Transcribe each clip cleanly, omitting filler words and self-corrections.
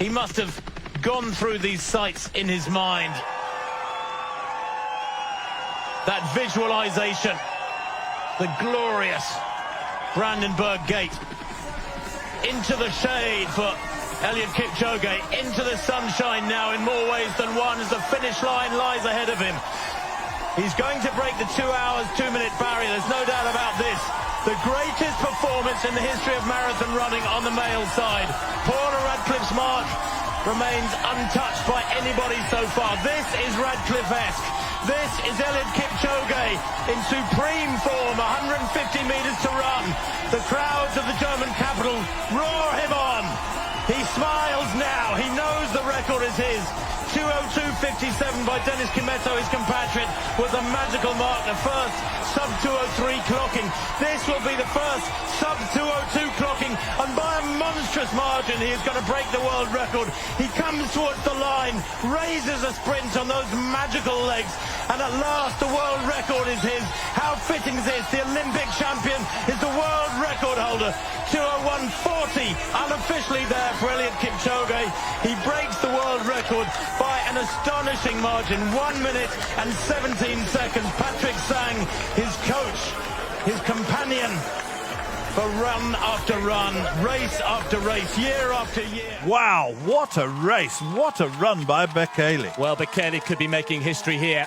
He must have gone through these sights in his mind. That visualization, the glorious Brandenburg Gate. Into the shade for Eliud Kipchoge, into the sunshine now in more ways than one as the finish line lies ahead of him. He's going to break the 2 hours, 2 minute barrier, there's no doubt about this. The greatest performance in the history of marathon running on the male side. Paula Radcliffe's mark remains untouched by anybody so far. This is Radcliffe-esque. This is Eliud Kipchoge in supreme form, 150 meters to run. The crowds of the German capital roar him on. He smiles now, he knows the record is his. 2:02.57 by Dennis Kimetto, his compatriot, was a magical mark, the first sub-2:03 clocking. This will be the first sub-2:02 clocking, and by a monstrous margin he is going to break the world record. He comes towards the line, raises a sprint on those magical legs, and at last the world record is his. How fitting is this? The Olympic champion is the world record holder. 2:01.40 unofficially there for Eliud Kipchoge. He breaks the world record by an astonishing margin, 1 minute and 17 seconds. Patrick Sang, his coach, his companion for run after run, race after race, year after year. Wow, what a race, what a run by Bekele. Well, Bekele could be making history here,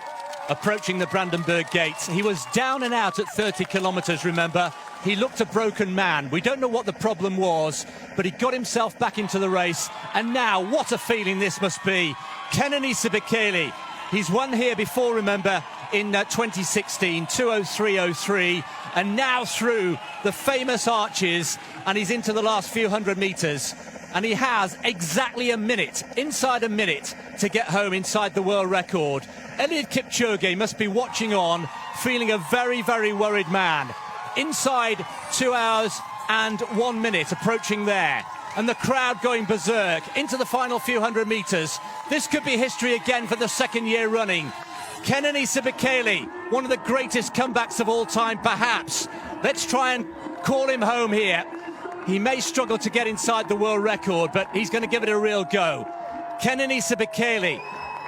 approaching the Brandenburg Gate. He was down and out at 30 kilometers, remember. He looked a broken man. We don't know what the problem was, but he got himself back into the race. And now, what a feeling this must be. Kenenisa Bekele, he's won here before, remember, in 2016, 2:03.03, and now through the famous arches, and he's into the last few hundred meters. And he has exactly a minute, inside a minute, to get home inside the world record. Eliud Kipchoge must be watching on, feeling a very, very worried man. Inside 2 hours and 1 minute, approaching there. And the crowd going berserk into the final few hundred meters. This could be history again for the second year running. Kenenisa Bekele, one of the greatest comebacks of all time, perhaps. Let's try and call him home here. He may struggle to get inside the world record, but he's going to give it a real go. Kenenisa Bekele,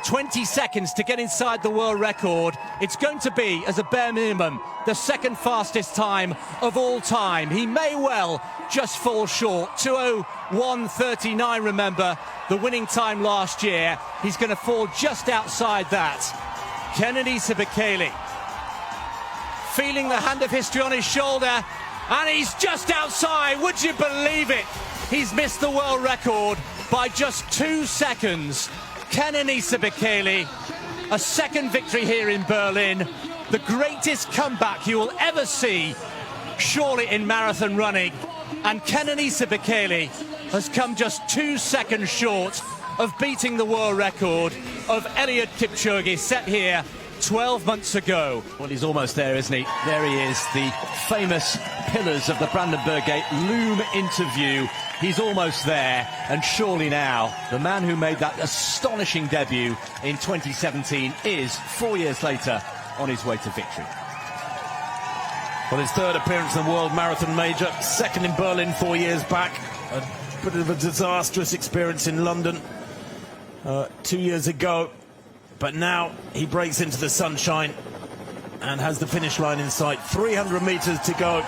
20 seconds to get inside the world record. It's going to be, as a bare minimum, the second fastest time of all time. He may well just fall short. 2:01.39, remember, the winning time last year. He's going to fall just outside that. Kenenisa Bekele, feeling the hand of history on his shoulder, and he's just outside. Would you believe it? He's missed the world record by just 2 seconds. Kenenisa Bekele, a second victory here in Berlin, the greatest comeback you will ever see, surely in marathon running. And Kenenisa Bekele has come just 2 seconds short of beating the world record of Eliud Kipchoge, set here 12 months ago. Well, he's almost there, isn't he? There he is. The famous pillars of the Brandenburg Gate loom into view. He's almost there, and surely now, the man who made that astonishing debut in 2017 is, 4 years later, on his way to victory. Well, his third appearance in the World Marathon Major, second in Berlin 4 years back. A bit of a disastrous experience in London 2 years ago. But now he breaks into the sunshine and has the finish line in sight. 300 meters to go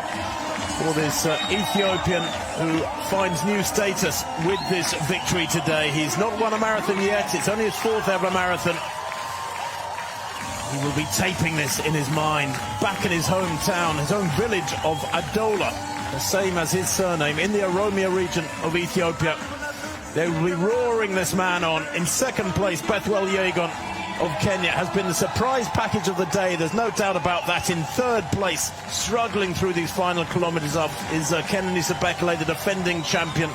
for this Ethiopian who finds new status with this victory today. He's not won a marathon yet. It's only his fourth ever marathon. He will be taping this in his mind, back in his hometown, his own village of Adola, the same as his surname, in the Oromia region of Ethiopia. They will be roaring this man on. In second place, Bethwell Yegon of Kenya has been the surprise package of the day. There's no doubt about that. In third place, struggling through these final kilometers up, is Kenenisa Bekele, the defending champion.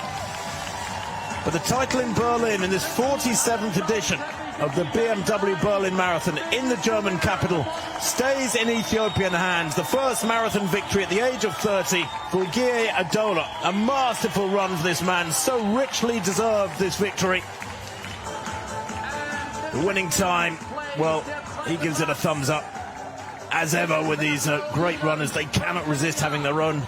But the title in Berlin in this 47th edition of the BMW Berlin Marathon in the German capital stays in Ethiopian hands. The first marathon victory at the age of 30 for Gie Adola. A masterful run for this man, so richly deserved this victory. The winning time, well, he gives it a thumbs up. As ever with these great runners, they cannot resist having their own